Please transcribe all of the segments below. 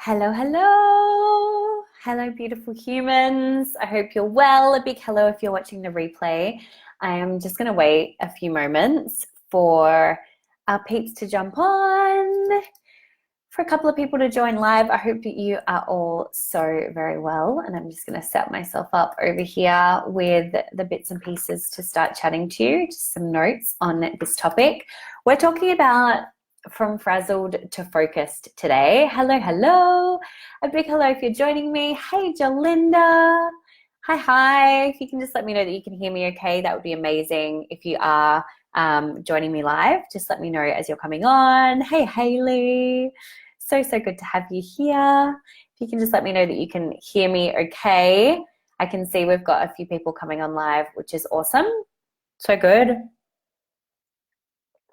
Hello, hello. Hello, beautiful humans. I hope you're well. A big hello if you're watching the replay. I am just going to wait a few moments for our peeps to jump on, for a couple of people to join live. I hope that you are all so very well. And I'm just going to set myself up over here with the bits and pieces to start chatting to you. Just some notes on this topic. We're talking about from frazzled to focused today. Hello, hello. A big hello if you're joining me. Hey, Jolinda. Hi. If you can just let me know that you can hear me okay, that would be amazing. If you are joining me live, just let me know as you're coming on. Hey, Haley. So good to have you here. If you can just let me know that you can hear me okay. I can see we've got a few people coming on live, which is awesome. So good.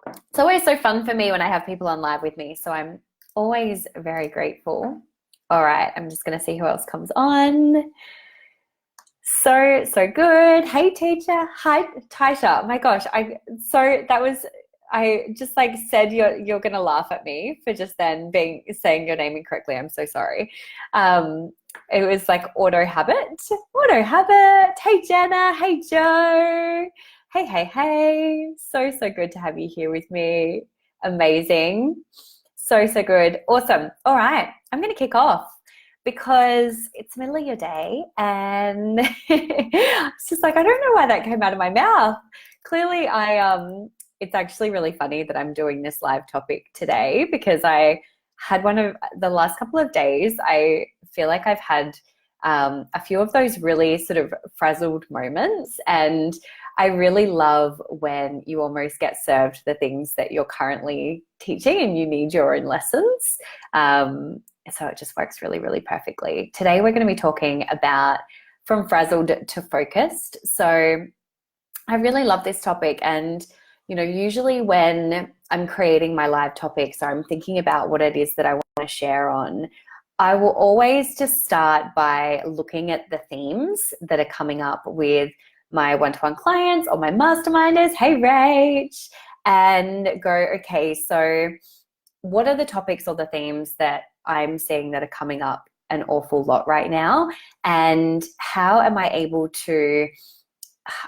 It's always so fun for me when I have people on live with me, so I'm always very grateful. All right, I'm just going to see who else comes on. So good. Hey, teacher. Hi, Taisha. My gosh, I just like said you're going to laugh at me for just then saying your name incorrectly. I'm so sorry. It was like auto habit. Hey, Jenna. Hey, Joe. Hey. So good to have you here with me. Amazing. So good. Awesome. All right. I'm going to kick off because it's the middle of your day and it's just like, I don't know why that came out of my mouth. Clearly it's actually really funny that I'm doing this live topic today because I had one of the last couple of days. I feel like I've had a few of those really sort of frazzled moments, and I really love when you almost get served the things that you're currently teaching and you need your own lessons. So it just works really, really perfectly. Today we're going to be talking about from frazzled to focused. So I really love this topic, and usually when I'm creating my live topics or I'm thinking about what it is that I want to share on, I will always just start by looking at the themes that are coming up with my one-to-one clients or my masterminders, hey Rach, and go, okay, so what are the topics or the themes that I'm seeing that are coming up an awful lot right now? And how am I able to,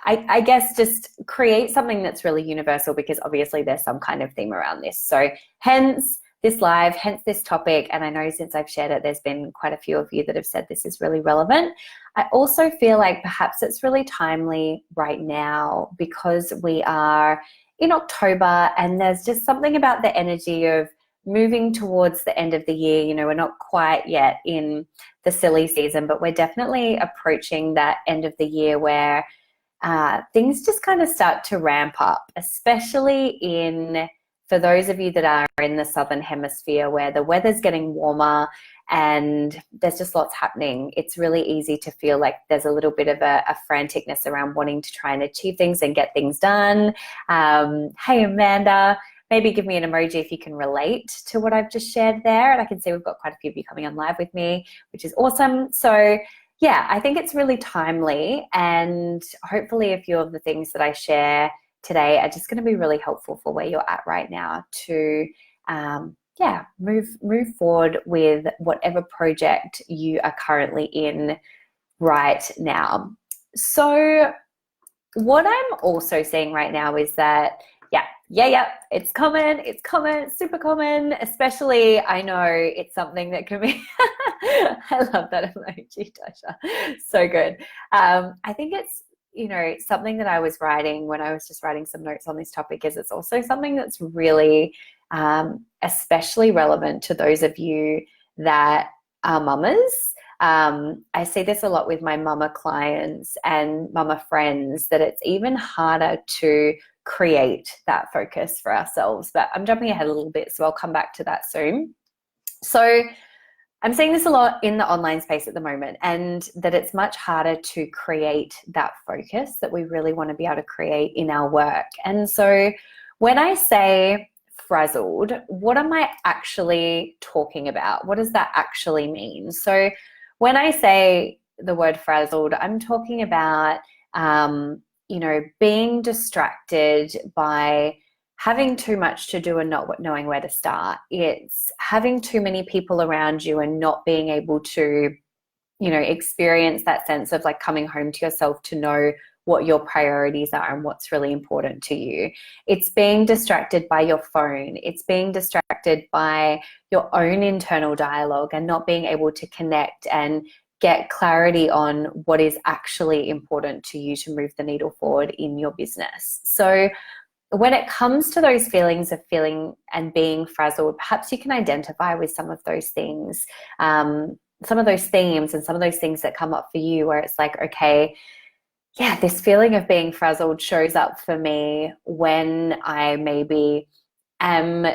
I guess, just create something that's really universal, because obviously there's some kind of theme around this. So hence this live, hence this topic. And I know since I've shared it, there's been quite a few of you that have said this is really relevant. I also feel like perhaps it's really timely right now because we are in October and there's just something about the energy of moving towards the end of the year. We're not quite yet in the silly season, but we're definitely approaching that end of the year where things just kind of start to ramp up, especially for those of you that are in the Southern Hemisphere where the weather's getting warmer and there's just lots happening. It's really easy to feel like there's a little bit of a franticness around wanting to try and achieve things and get things done. Hey, Amanda, maybe give me an emoji if you can relate to what I've just shared there. And I can see we've got quite a few of you coming on live with me, which is awesome. So yeah, I think it's really timely, and hopefully a few of the things that I share today are just going to be really helpful for where you're at right now to move forward with whatever project you are currently in right now. So what I'm also seeing right now is that it's common, super common, especially I know it's something that can be I love that emoji, Tasha. So good. I think it's something that I was writing when I was just writing some notes on this topic, is it's also something that's really especially relevant to those of you that are mamas. I see this a lot with my mama clients and mama friends, that it's even harder to create that focus for ourselves. But I'm jumping ahead a little bit, so I'll come back to that soon. So I'm seeing this a lot in the online space at the moment, and that it's much harder to create that focus that we really want to be able to create in our work. And so when I say frazzled, what am I actually talking about? What does that actually mean? So when I say the word frazzled, I'm talking about, being distracted by having too much to do and not knowing where to start. It's having too many people around you and not being able to, experience that sense of like coming home to yourself to know what your priorities are and what's really important to you. It's being distracted by your phone. It's being distracted by your own internal dialogue and not being able to connect and get clarity on what is actually important to you to move the needle forward in your business. So when it comes to those feelings of feeling and being frazzled, perhaps you can identify with some of those things, some of those themes and some of those things that come up for you where it's like, okay, yeah, this feeling of being frazzled shows up for me when I maybe am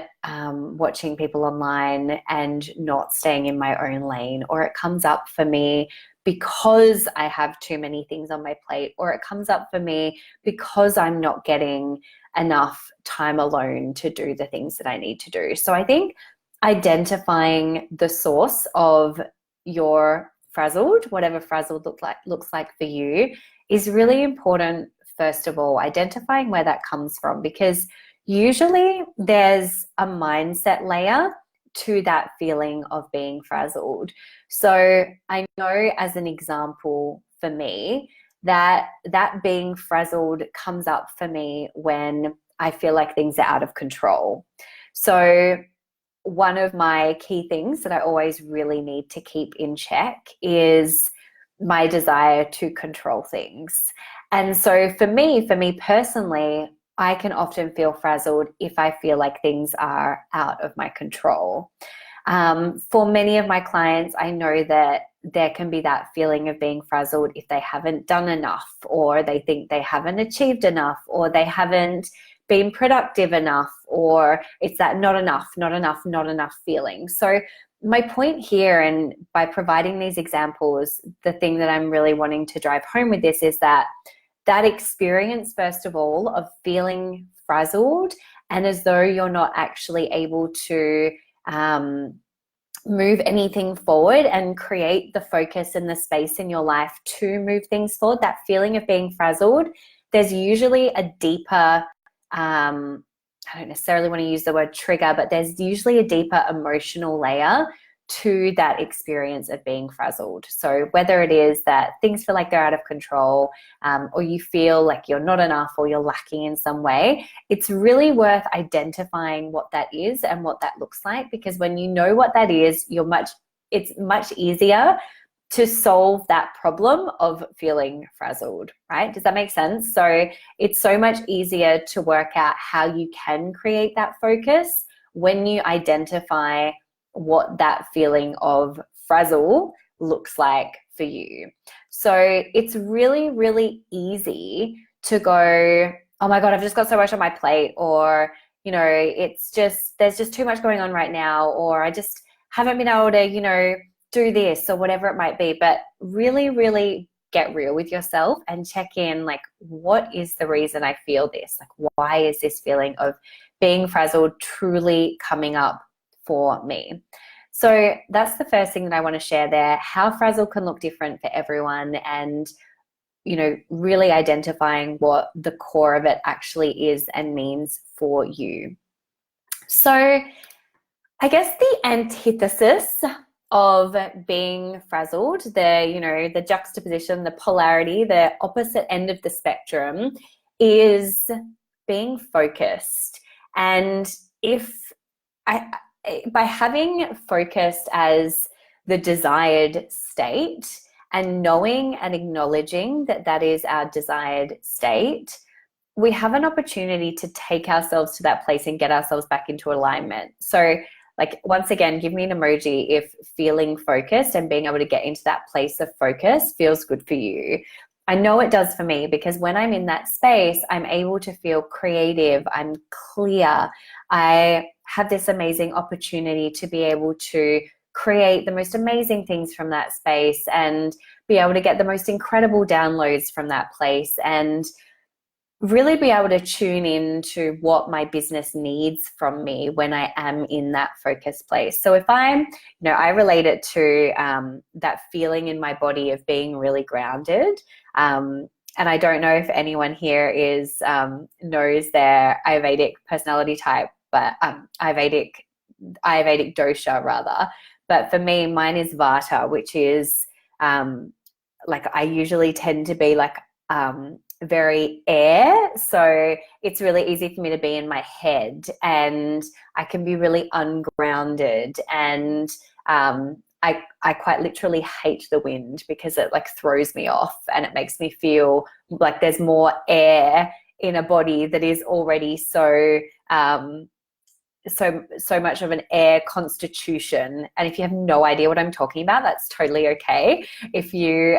watching people online and not staying in my own lane, or it comes up for me because I have too many things on my plate, or it comes up for me because I'm not getting enough time alone to do the things that I need to do. So I think identifying the source of your frazzled, whatever frazzled looks like for you, is really important. First of all, identifying where that comes from, because usually there's a mindset layer to that feeling of being frazzled. So I know, as an example for me, that being frazzled comes up for me when I feel like things are out of control. So one of my key things that I always really need to keep in check is my desire to control things. And so for me personally, I can often feel frazzled if I feel like things are out of my control. For many of my clients, I know that there can be that feeling of being frazzled if they haven't done enough, or they think they haven't achieved enough, or they haven't been productive enough, or it's that not enough feeling. So my point here, and by providing these examples, the thing that I'm really wanting to drive home with this is that experience, first of all, of feeling frazzled and as though you're not actually able to move anything forward and create the focus and the space in your life to move things forward, that feeling of being frazzled, there's usually a deeper, I don't necessarily want to use the word trigger, but there's usually a deeper emotional layer to that experience of being frazzled. So whether it is that things feel like they're out of control, or you feel like you're not enough, or you're lacking in some way, it's really worth identifying what that is and what that looks like, because when you know what that is, it's much easier to solve that problem of feeling frazzled, right? Does that make sense? So it's so much easier to work out how you can create that focus when you identify what that feeling of frazzle looks like for you. So it's really, really easy to go, oh my God, I've just got so much on my plate, or, there's just too much going on right now, or I just haven't been able to, do this, or whatever it might be. But really, really get real with yourself and check in, like, what is the reason I feel this? Like, why is this feeling of being frazzled truly coming up for me? So that's the first thing that I want to share there, how frazzle can look different for everyone, and really identifying what the core of it actually is and means for you. So I guess the antithesis of being frazzled, the juxtaposition, the polarity, the opposite end of the spectrum, is being focused. And by having focused as the desired state, and knowing and acknowledging that that is our desired state, we have an opportunity to take ourselves to that place and get ourselves back into alignment. So, like, once again, give me an emoji if feeling focused and being able to get into that place of focus feels good for you. I know it does for me, because when I'm in that space, I'm able to feel creative, I'm clear, I have this amazing opportunity to be able to create the most amazing things from that space and be able to get the most incredible downloads from that place, and really be able to tune in to what my business needs from me when I am in that focus place. So if I'm, I relate it to that feeling in my body of being really grounded. and I don't know if anyone here is knows their Ayurvedic personality type, but Ayurvedic dosha rather. But for me, mine is Vata, which is like I usually tend to be like very air. So it's really easy for me to be in my head, and I can be really ungrounded, and I quite literally hate the wind because it like throws me off, and it makes me feel like there's more air in a body that is already so much of an air constitution. And if you have no idea what I'm talking about, that's totally okay. If you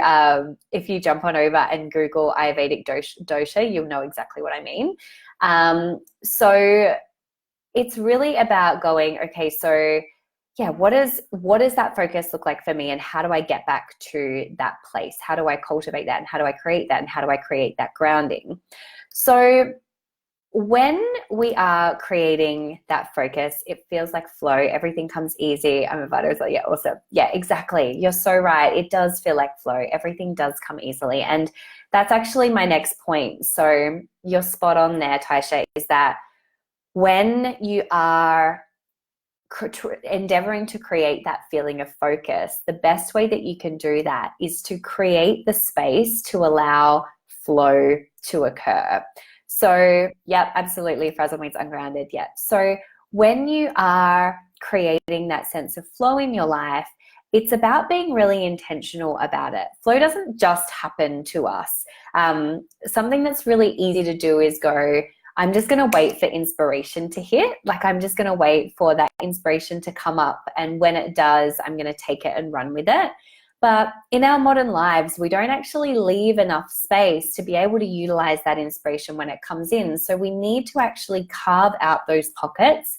jump on over and Google Ayurvedic dosha, you'll know exactly what I mean. So it's really about going, okay, so yeah, what does that focus look like for me, and how do I get back to that place? How do I cultivate that, and how do I create that, and how do I create that grounding? So when we are creating that focus, it feels like flow. Everything comes easy. I'm a Vata, like, yeah, awesome. Yeah, exactly. You're so right. It does feel like flow. Everything does come easily. And that's actually my next point. So you're spot on there, Taisha, is that when you are endeavoring to create that feeling of focus, the best way that you can do that is to create the space to allow flow to occur. So, yep, absolutely. Frazzled means ungrounded. Yeah. So when you are creating that sense of flow in your life, it's about being really intentional about it. Flow doesn't just happen to us. Something that's really easy to do is go, I'm just going to wait for inspiration to hit. Like, I'm just going to wait for that inspiration to come up. And when it does, I'm going to take it and run with it. But in our modern lives, we don't actually leave enough space to be able to utilize that inspiration when it comes in. So we need to actually carve out those pockets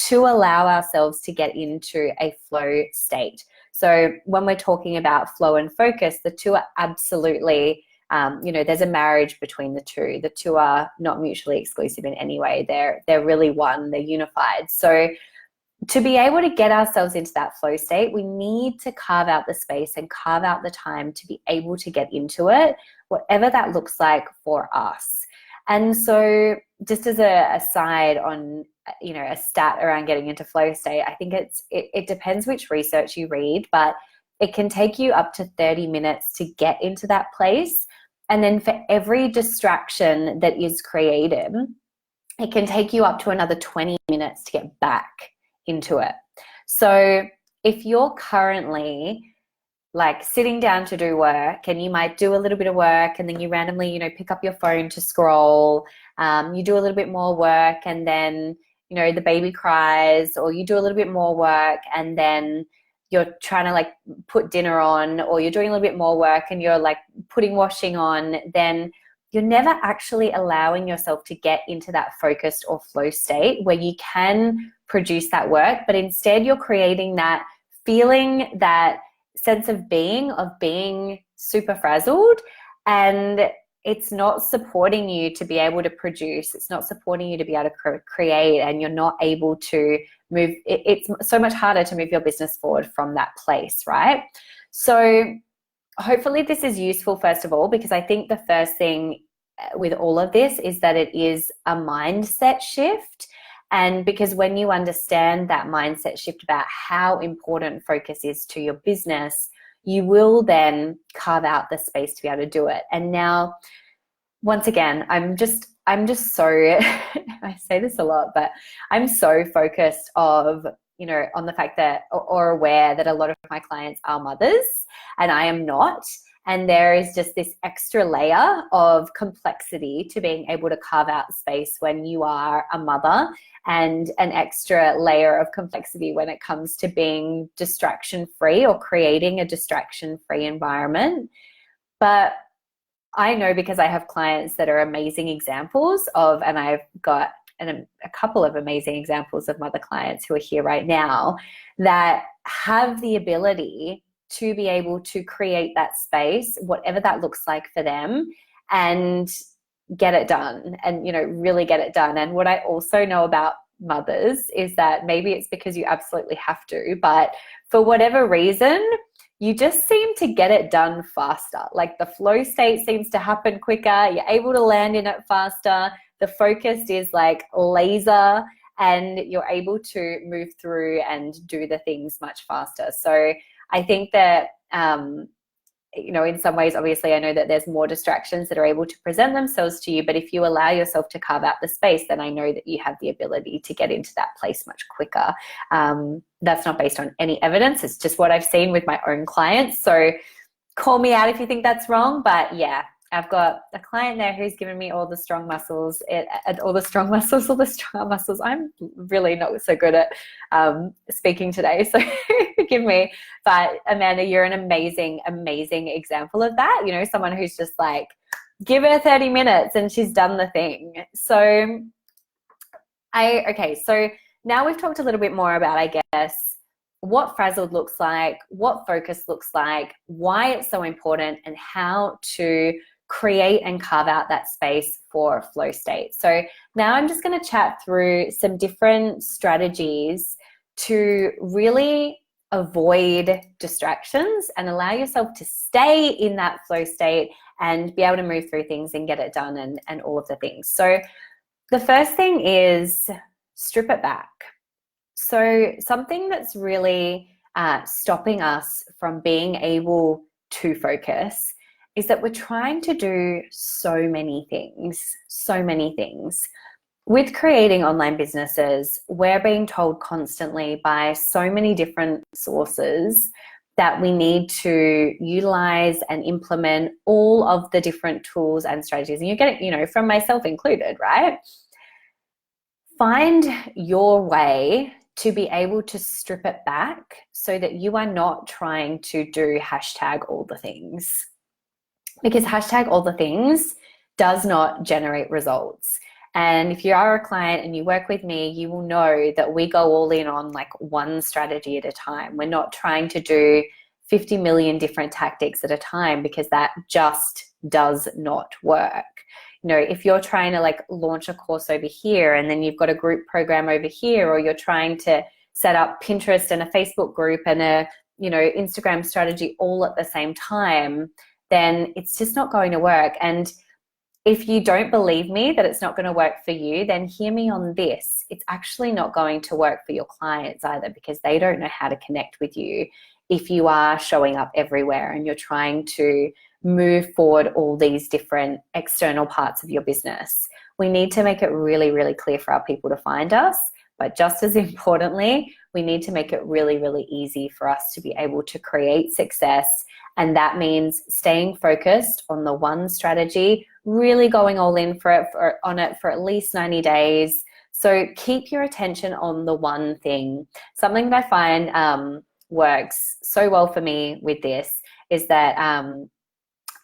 to allow ourselves to get into a flow state. So when we're talking about flow and focus, the two are absolutely, there's a marriage between the two. The two are not mutually exclusive in any way. They're really one, they're unified. So to be able to get ourselves into that flow state, we need to carve out the space and carve out the time to be able to get into it, whatever that looks like for us. And so just as a side on, a stat around getting into flow state, I think it depends which research you read, but it can take you up to 30 minutes to get into that place. And then for every distraction that is created, it can take you up to another 20 minutes to get back into it. So if you're currently like sitting down to do work, and you might do a little bit of work and then you randomly, pick up your phone to scroll, you do a little bit more work and then, the baby cries, or you do a little bit more work and then you're trying to like put dinner on, or you're doing a little bit more work and you're like putting washing on, then you're never actually allowing yourself to get into that focused or flow state where you can produce that work, but instead you're creating that feeling, that sense of being super frazzled, and it's not supporting you to be able to produce. It's not supporting you to be able to create, and you're not able to move. It's so much harder to move your business forward from that place, right? So hopefully this is useful, first of all, because I think the first thing with all of this is that it is a mindset shift. And because when you understand that mindset shift about how important focus is to your business, you will then carve out the space to be able to do it. And now, once again, I'm just so, I say this a lot, but I'm so focused on the fact that, or aware that a lot of my clients are mothers and I am not. And there is just this extra layer of complexity to being able to carve out space when you are a mother, and an extra layer of complexity when it comes to being distraction-free or creating a distraction-free environment. But I know, because I have clients that are amazing examples of, and I've got a couple of amazing examples of mother clients who are here right now that have the ability to be able to create that space, whatever that looks like for them, and get it done, and really get it done. And what I also know about mothers is that maybe it's because you absolutely have to, but for whatever reason, you just seem to get it done faster. Like the flow state seems to happen quicker. You're able to land in it faster. The focus is like laser, and you're able to move through and do the things much faster. So I think that, you know, in some ways, obviously, I know that there's more distractions that are able to present themselves to you, but if you allow yourself to carve out the space, then I know that you have the ability to get into that place much quicker. That's not based on any evidence. It's just what I've seen with my own clients. So call me out if you think that's wrong, but yeah, I've got a client there who's given me all the strong muscles, all the strong muscles. I'm really not so good at speaking today, so forgive me. But Amanda, you're an amazing, amazing example of that. You know, someone who's just like, give her 30 minutes and she's done the thing. So so now we've talked a little bit more about, I guess, what frazzled looks like, what focus looks like, why it's so important, and how to create and carve out that space for flow state. So now I'm just going to chat through some different strategies to really avoid distractions and allow yourself to stay in that flow state and be able to move through things and get it done and all of the things. So the first thing is strip it back. So something that's really stopping us from being able to focus is that we're trying to do so many things. With creating online businesses, we're being told constantly by so many different sources that we need to utilize and implement all of the different tools and strategies. And you get it, you know, from myself included, right? Find your way to be able to strip it back so that you are not trying to do hashtag all the things. Because hashtag all the things does not generate results. And if you are a client and you work with me, you will know that we go all in on like one strategy at a time. We're not trying to do 50 million different tactics at a time, because that just does not work. You know, if you're trying to like launch a course over here and then you've got a group program over here, or you're trying to set up Pinterest and a Facebook group and a, you know, Instagram strategy all at the same time, then it's just not going to work. And if you don't believe me that it's not going to work for you, then hear me on this. It's actually not going to work for your clients either, because they don't know how to connect with you if you are showing up everywhere and you're trying to move forward all these different external parts of your business. We need to make it really, really clear for our people to find us. But just as importantly, we need to make it really, really easy for us to be able to create success. And that means staying focused on the one strategy, really going all in on it for at least 90 days. So keep your attention on the one thing. Something that I find works so well for me with this is that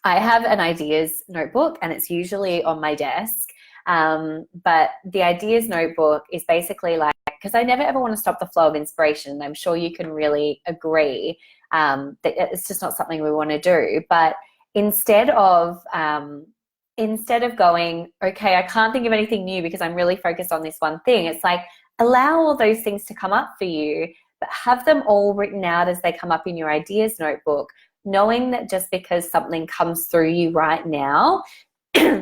I have an ideas notebook, and it's usually on my desk. But the ideas notebook is basically like, because I never ever want to stop the flow of inspiration. I'm sure you can really agree that it's just not something we want to do. But instead of going, okay, I can't think of anything new because I'm really focused on this one thing, it's like, allow all those things to come up for you, but have them all written out as they come up in your ideas notebook, knowing that just because something comes through you right now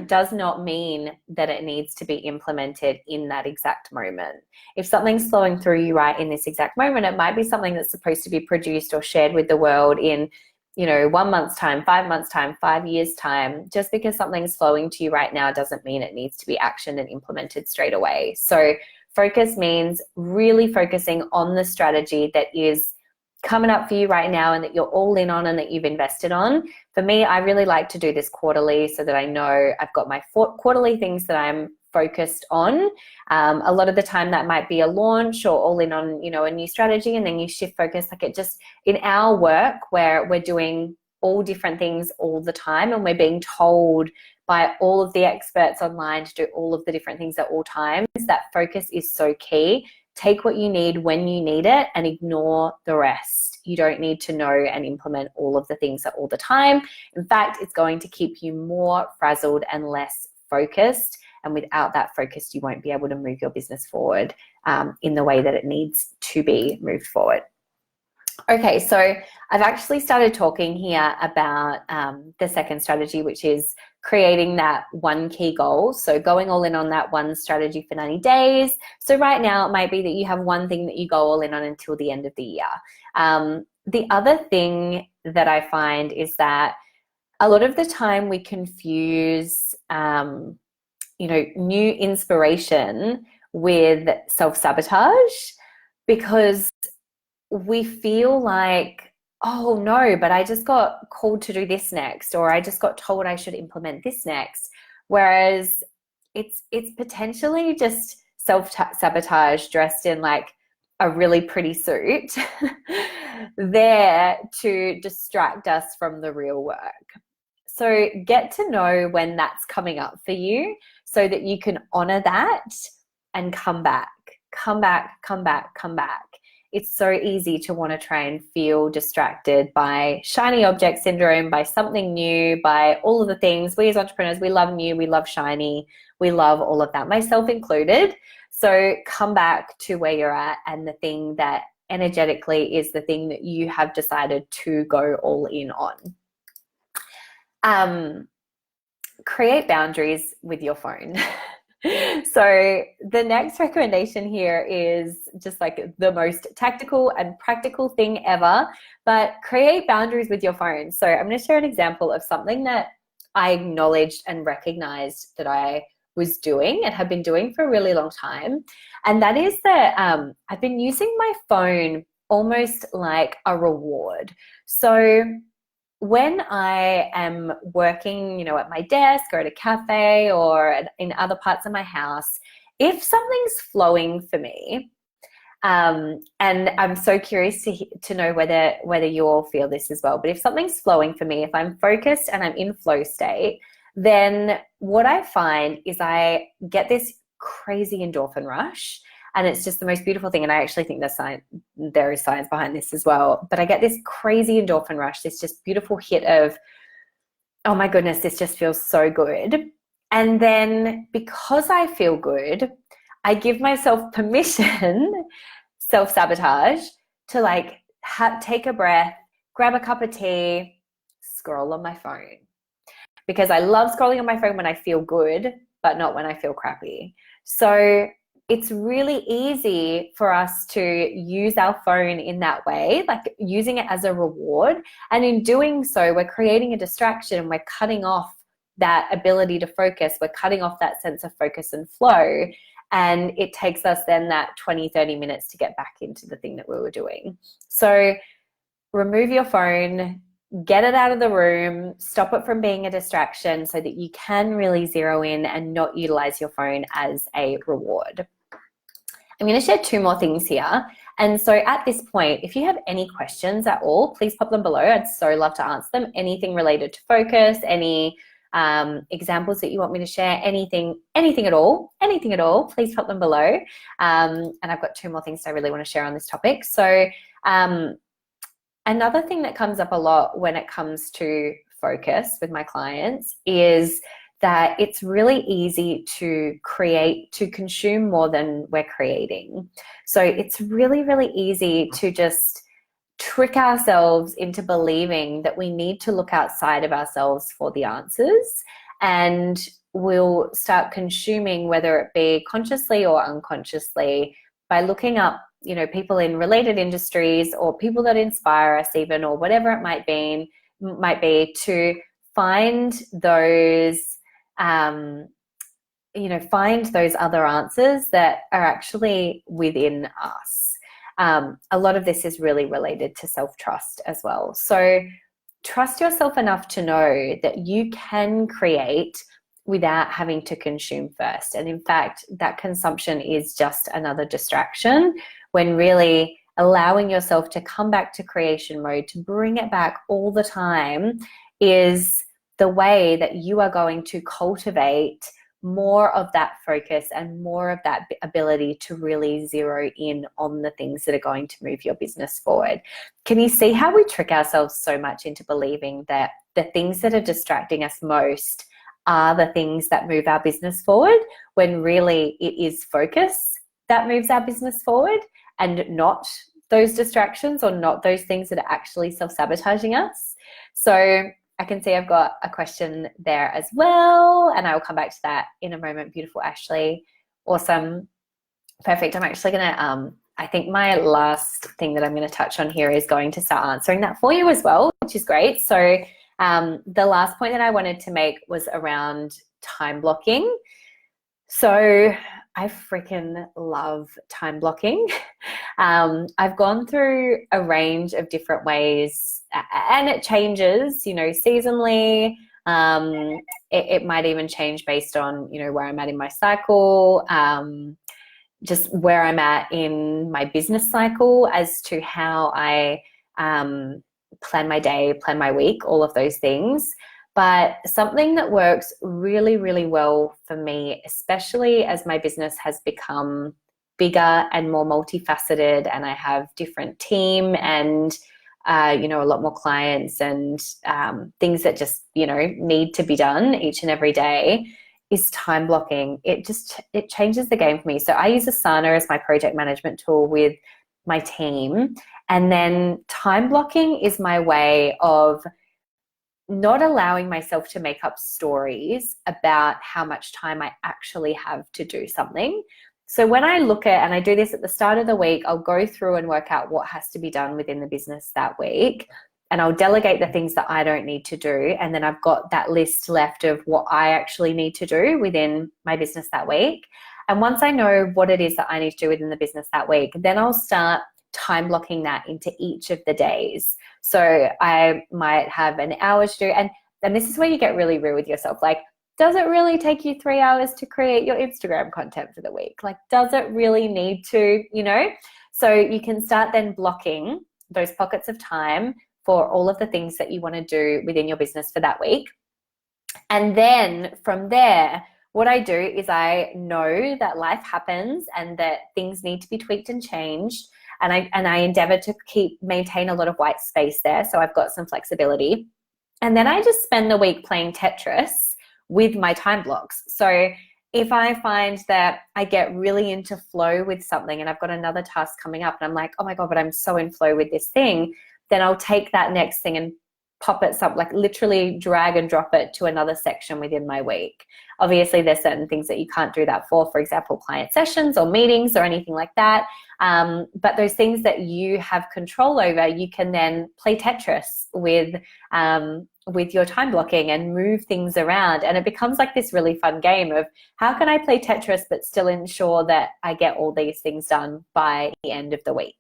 does not mean that it needs to be implemented in that exact moment. If something's flowing through you right in this exact moment, it might be something that's supposed to be produced or shared with the world in, you know, 1 month's time, 5 months' time, 5 years' time. Just because something's flowing to you right now doesn't mean it needs to be actioned and implemented straight away. So focus means really focusing on the strategy that is coming up for you right now and that you're all in on and that you've invested on. For me, I really like to do this quarterly so that I know I've got my quarterly things that I'm focused on. A lot of the time that might be a launch or all in on, you know, a new strategy, and then you shift focus. Like, it just, in our work where we're doing all different things all the time and we're being told by all of the experts online to do all of the different things at all times, that focus is so key. Take what you need when you need it and ignore the rest. You don't need to know and implement all of the things at all the time. In fact, it's going to keep you more frazzled and less focused. And without that focus, you won't be able to move your business forward in the way that it needs to be moved forward. Okay, so I've actually started talking here about the second strategy, which is creating that one key goal. So going all in on that one strategy for 90 days. So right now it might be that you have one thing that you go all in on until the end of the year. The other thing that I find is that a lot of the time we confuse, new inspiration with self-sabotage, because we feel like, oh no, but I just got called to do this next, or I just got told I should implement this next. Whereas it's potentially just self-sabotage dressed in like a really pretty suit there to distract us from the real work. So get to know when that's coming up for you so that you can honor that and come back. It's so easy to want to try and feel distracted by shiny object syndrome, by something new, by all of the things. We as entrepreneurs, we love new, we love shiny, we love all of that, myself included. So come back to where you're at and the thing that energetically is the thing that you have decided to go all in on. Create boundaries with your phone. So the next recommendation here is just like the most tactical and practical thing ever, but create boundaries with your phone. So I'm going to share an example of something that I acknowledged and recognized that I was doing and have been doing for a really long time. And that is that I've been using my phone almost like a reward. So when I am working, at my desk or at a cafe or in other parts of my house, if something's flowing for me, and I'm so curious to know whether you all feel this as well, but if something's flowing for me, if I'm focused and I'm in flow state, then what I find is I get this crazy endorphin rush. And it's just the most beautiful thing. And I actually think there is science behind this as well. But I get this crazy endorphin rush, this just beautiful hit of, oh my goodness, this just feels so good. And then because I feel good, I give myself permission, self-sabotage, to like take a breath, grab a cup of tea, scroll on my phone. Because I love scrolling on my phone when I feel good, but not when I feel crappy. So it's really easy for us to use our phone in that way, like using it as a reward. And in doing so, we're creating a distraction and we're cutting off that ability to focus. We're cutting off that sense of focus and flow. And it takes us then that 20, 30 minutes to get back into the thing that we were doing. So remove your phone, get it out of the room, stop it from being a distraction so that you can really zero in and not utilize your phone as a reward. I'm going to share two more things here. And so at this point, if you have any questions at all, please pop them below. I'd so love to answer them. Anything related to focus, any examples that you want me to share, anything at all, please pop them below. And I've got two more things I really want to share on this topic. So another thing that comes up a lot when it comes to focus with my clients is that it's really easy to consume more than we're creating. So it's really, really easy to just trick ourselves into believing that we need to look outside of ourselves for the answers, and we'll start consuming, whether it be consciously or unconsciously, by looking up, people in related industries or people that inspire us even, or whatever it might be to find those find those other answers that are actually within us. A lot of this is really related to self-trust as well. So trust yourself enough to know that you can create without having to consume first. And in fact, that consumption is just another distraction, when really allowing yourself to come back to creation mode, to bring it back all the time, is the way that you are going to cultivate more of that focus and more of that ability to really zero in on the things that are going to move your business forward. Can you see how we trick ourselves so much into believing that the things that are distracting us most are the things that move our business forward, when really it is focus that moves our business forward and not those distractions or not those things that are actually self-sabotaging us. So I can see I've got a question there as well, and I will come back to that in a moment. Beautiful, Ashley. Awesome. Perfect. I'm actually going to, I think my last thing that I'm going to touch on here is going to start answering that for you as well, which is great. So the last point that I wanted to make was around time blocking. So I freaking love time blocking. I've gone through a range of different ways, and it changes, you know, seasonally. It might even change based on, you know, where I'm at in my cycle, just where I'm at in my business cycle as to how I plan my day, plan my week, all of those things. But something that works really, really well for me, especially as my business has become bigger and more multifaceted, and I have different team and, you know, a lot more clients and things that just, you know, need to be done each and every day, is time blocking. It changes the game for me. So I use Asana as my project management tool with my team. And then time blocking is my way of not allowing myself to make up stories about how much time I actually have to do something. So when I look at, and I do this at the start of the week, I'll go through and work out what has to be done within the business that week. And I'll delegate the things that I don't need to do. And then I've got that list left of what I actually need to do within my business that week. And once I know what it is that I need to do within the business that week, then I'll start time blocking that into each of the days. So I might have an hour to do, and this is where you get really real with yourself. Like, does it really take you 3 hours to create your Instagram content for the week? Like, does it really need to, you know? So you can start then blocking those pockets of time for all of the things that you want to do within your business for that week. And then from there, what I do is I know that life happens and that things need to be tweaked and changed. And I endeavor to maintain a lot of white space there. So I've got some flexibility. And then I just spend the week playing Tetris with my time blocks. So if I find that I get really into flow with something and I've got another task coming up and I'm like, oh my God, but I'm so in flow with this thing, then I'll take that next thing and pop it up, like literally drag and drop it to another section within my week. Obviously, there's certain things that you can't do that for example, client sessions or meetings or anything like that. But those things that you have control over, you can then play Tetris with your time blocking and move things around. And it becomes like this really fun game of how can I play Tetris but still ensure that I get all these things done by the end of the week.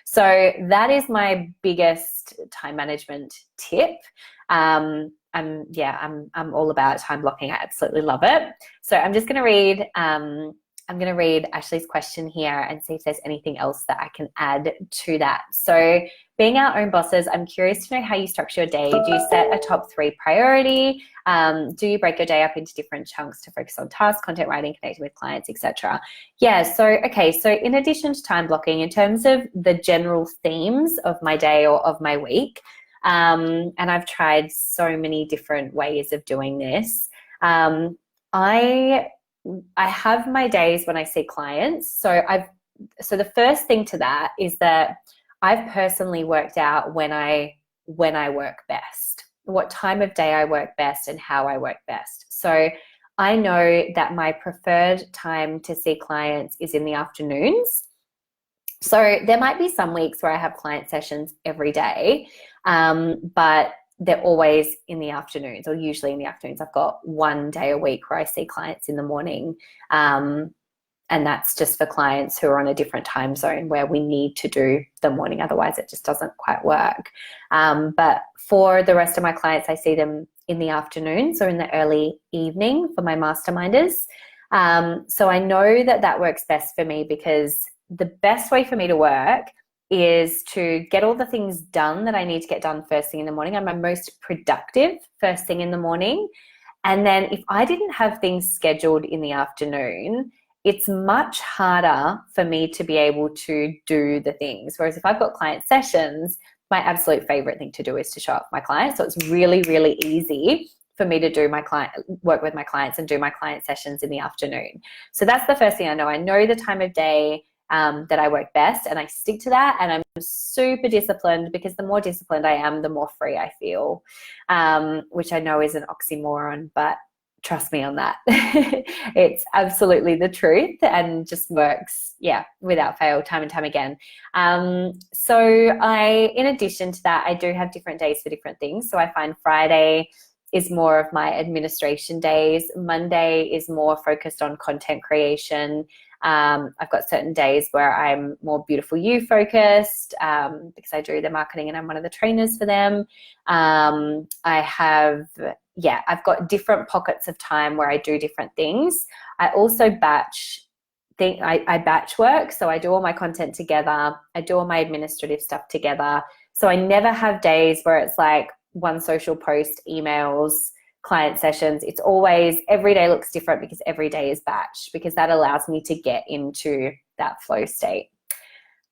So that is my biggest time management tip. I'm all about time blocking. I absolutely love it. So I'm just going to read Ashley's question here and see if there's anything else that I can add to that. So being our own bosses, I'm curious to know how you structure your day. Do you set a top 3 priority? Do you break your day up into different chunks to focus on tasks, content writing, connecting with clients, etc.? Yeah, so in addition to time blocking, in terms of the general themes of my day or of my week, and I've tried so many different ways of doing this, I have my days when I see clients. So the first thing to that is that I've personally worked out when I work best, what time of day I work best and how I work best. So I know that my preferred time to see clients is in the afternoons. So there might be some weeks where I have client sessions every day, but they're always in the afternoons, or usually in the afternoons. I've got one day a week where I see clients in the morning, and that's just for clients who are on a different time zone where we need to do the morning, otherwise it just doesn't quite work. But for the rest of my clients, I see them in the afternoons or in the early evening for my masterminders. So I know that works best for me, because the best way for me to work is to get all the things done that I need to get done first thing in the morning. I'm my most productive first thing in the morning. And then if I didn't have things scheduled in the afternoon, it's much harder for me to be able to do the things. Whereas if I've got client sessions, my absolute favorite thing to do is to show up with my clients. So it's really, really easy for me to do work with my clients and do my client sessions in the afternoon. So that's the first thing I know. I know the time of day that I work best, and I stick to that, and I'm super disciplined, because the more disciplined I am, the more free I feel, which I know is an oxymoron, but trust me on that. It's absolutely the truth, and just works, without fail, time and time again. So in addition to that, I do have different days for different things. So I find Friday is more of my administration days. Monday is more focused on content creation. I've got certain days where I'm more beautiful you focused, because I do the marketing and I'm one of the trainers for them. I've got different pockets of time where I do different things. I also I batch work. So I do all my content together. I do all my administrative stuff together. So I never have days where it's like one social post, emails, client sessions. It's always, every day looks different, because every day is batch, because that allows me to get into that flow state.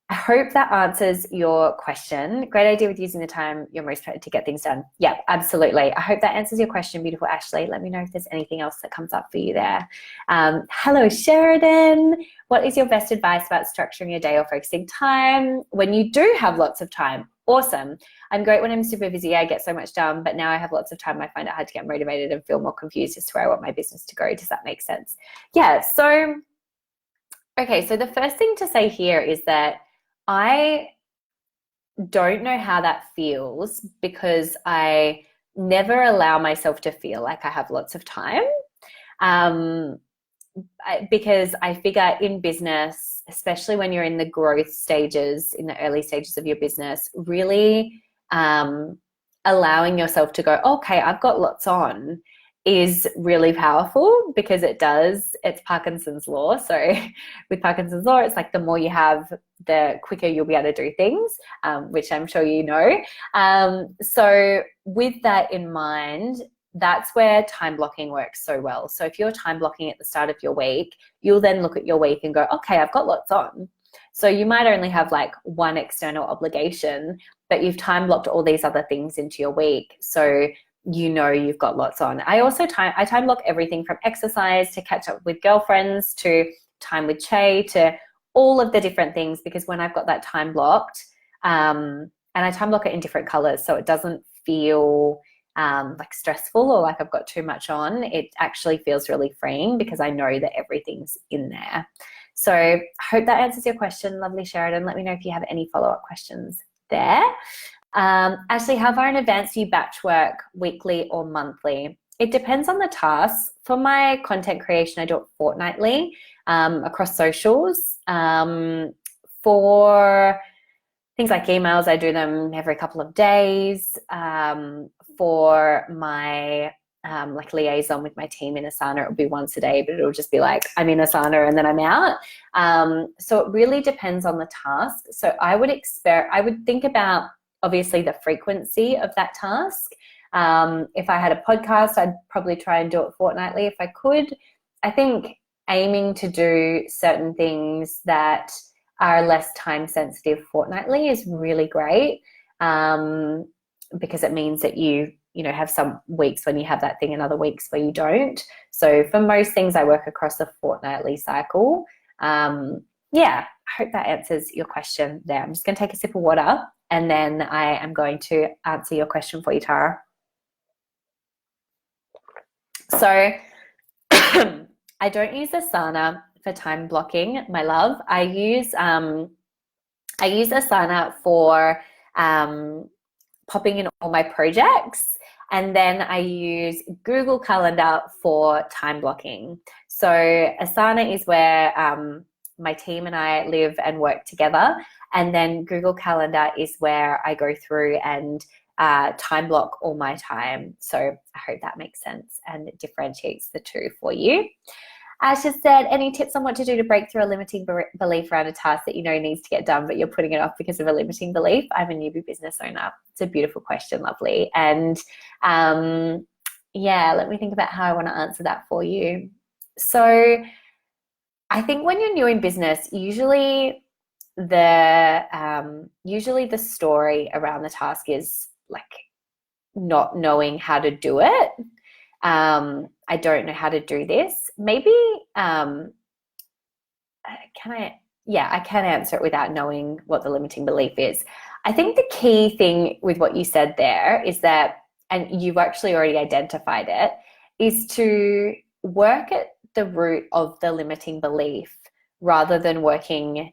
I hope that answers your question. Great idea with using the time you're most prepared to get things done. Yeah, absolutely. I hope that answers your question, beautiful Ashley. Let me know if there's anything else that comes up for you there. Hello, Sheridan. What is your best advice about structuring your day or focusing time when you do have lots of time? Awesome. I'm great when I'm super busy. I get so much done, but now I have lots of time. I find it hard to get motivated and feel more confused as to where I want my business to go. Does that make sense? Yeah. So, okay. So the first thing to say here is that I don't know how that feels, because I never allow myself to feel like I have lots of time. Because I figure in business, especially when you're in the growth stages, in the early stages of your business, really allowing yourself to go, okay, I've got lots on, is really powerful, because it's Parkinson's law. So with Parkinson's law, it's like the more you have, the quicker you'll be able to do things, which I'm sure you know. So with that in mind, that's where time blocking works so well. So if you're time blocking at the start of your week, you'll then look at your week and go, okay, I've got lots on. So you might only have like one external obligation, but you've time blocked all these other things into your week. So you know you've got lots on. I time block everything from exercise to catch up with girlfriends to time with Che to all of the different things, because when I've got that time blocked, and I time block it in different colors, so it doesn't feel like stressful or like I've got too much on. It actually feels really freeing, because I know that everything's in there. So I hope that answers your question, lovely Sheridan. Let me know if you have any follow-up questions there. Ashley, how far in advance do you batch work, weekly or monthly? It depends on the task. For my content creation, I do it fortnightly across socials. For things like emails, I do them every couple of days. For my like liaison with my team in Asana, it will be once a day, but it'll just be like I'm in Asana and then I'm out. So it really depends on the task. So I would think about obviously the frequency of that task. If I had a podcast, I'd probably try and do it fortnightly if I could. I think aiming to do certain things that are less time sensitive fortnightly is really great, because it means that you have some weeks when you have that thing and other weeks where you don't. So for most things, I work across a fortnightly cycle. I hope that answers your question there. I'm just going to take a sip of water, and then I am going to answer your question for you, Tara. So I don't use Asana for time blocking, my love. I use Asana for popping in all my projects, and then I use Google Calendar for time blocking. So Asana is where my team and I live and work together, and then Google Calendar is where I go through and time block all my time. So I hope that makes sense and it differentiates the two for you. Ash has said, any tips on what to do to break through a limiting belief around a task that you know needs to get done, but you're putting it off because of a limiting belief? I'm a newbie business owner. It's a beautiful question, lovely. And let me think about how I want to answer that for you. So I think when you're new in business, usually the story around the task is like not knowing how to do it. I don't know how to do this. Maybe can I Yeah, I can answer it without knowing what the limiting belief is. I think the key thing with what you said there is that, and you've actually already identified it, is to work at the root of the limiting belief rather than working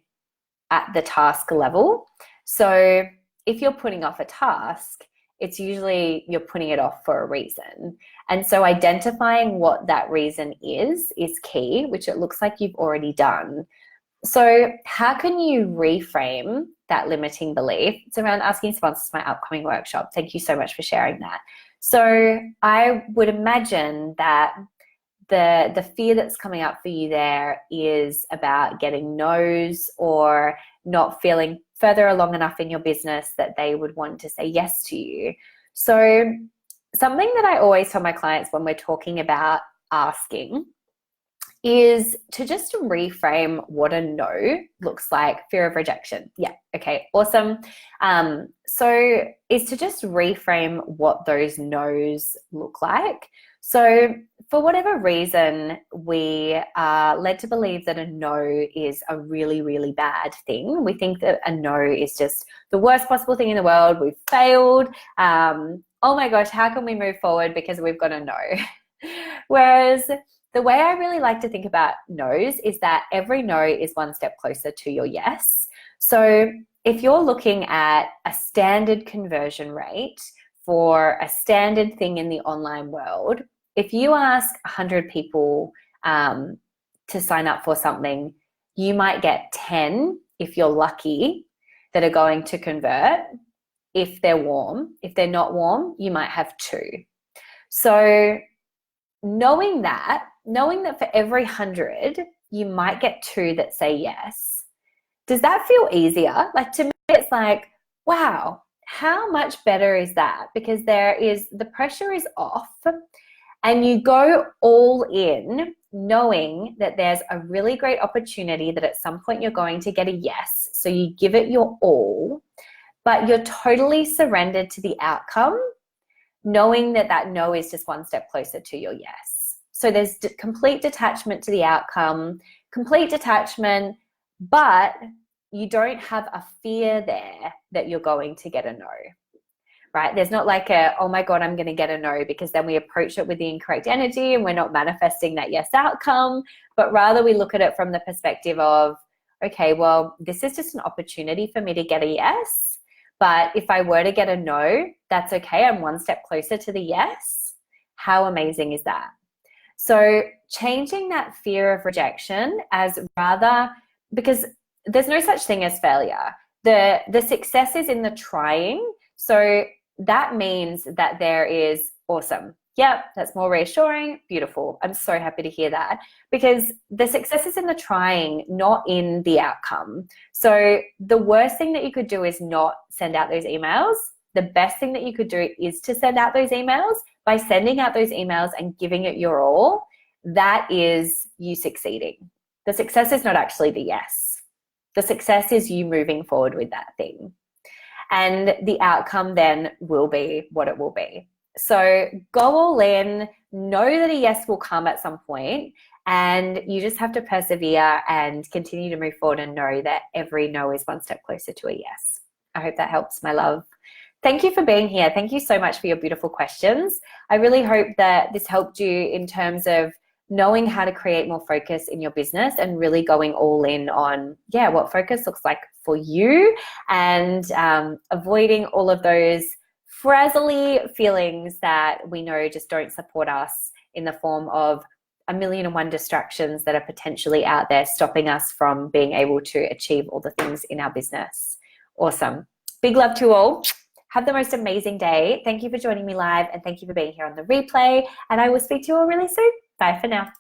at the task level. So if you're putting off a task, it's usually you're putting it off for a reason. And so identifying what that reason is key, which it looks like you've already done. So how can you reframe that limiting belief? It's around asking sponsors for my upcoming workshop. Thank you so much for sharing that. So I would imagine that the fear that's coming up for you there is about getting no's or not feeling further along enough in your business that they would want to say yes to you. So something that I always tell my clients when we're talking about asking is to just reframe what a no looks like. Fear of rejection. Yeah, okay, awesome. So is to just reframe what those no's look like. So for whatever reason, we are led to believe that a no is a really, really bad thing. We think that a no is just the worst possible thing in the world. We've failed. Oh my gosh, how can we move forward because we've got a no? Whereas the way I really like to think about no's is that every no is one step closer to your yes. So if you're looking at a standard conversion rate for a standard thing in the online world, if you ask 100 people to sign up for something, you might get 10, if you're lucky, that are going to convert if they're warm. If they're not warm, you might have 2. So knowing that for every 100, you might get 2 that say yes. Does that feel easier? Like, to me, it's like, wow, how much better is that? Because the pressure is off and you go all in knowing that there's a really great opportunity that at some point you're going to get a yes. So you give it your all, but you're totally surrendered to the outcome, knowing that that no is just one step closer to your yes. So there's complete detachment to the outcome, complete detachment, but you don't have a fear there that you're going to get a no, right? There's not like oh my God, I'm going to get a no, because then we approach it with the incorrect energy and we're not manifesting that yes outcome, but rather we look at it from the perspective of, okay, well, this is just an opportunity for me to get a yes. But if I were to get a no, that's okay. I'm one step closer to the yes. How amazing is that? So changing that fear of rejection as rather, because there's no such thing as failure. The success is in the trying. So that means that there is awesome. Yep, that's more reassuring. Beautiful. I'm so happy to hear that, because the success is in the trying, not in the outcome. So the worst thing that you could do is not send out those emails. The best thing that you could do is to send out those emails. By sending out those emails and giving it your all, that is you succeeding. The success is not actually the yes. The success is you moving forward with that thing. And the outcome then will be what it will be. So go all in, know that a yes will come at some point, and you just have to persevere and continue to move forward and know that every no is one step closer to a yes. I hope that helps, my love. Thank you for being here. Thank you so much for your beautiful questions. I really hope that this helped you in terms of knowing how to create more focus in your business and really going all in on, what focus looks like for you, and avoiding all of those frazzly feelings that we know just don't support us, in the form of 1,000,001 distractions that are potentially out there stopping us from being able to achieve all the things in our business. Awesome. Big love to you all. Have the most amazing day. Thank you for joining me live, and thank you for being here on the replay. And I will speak to you all really soon. Bye for now.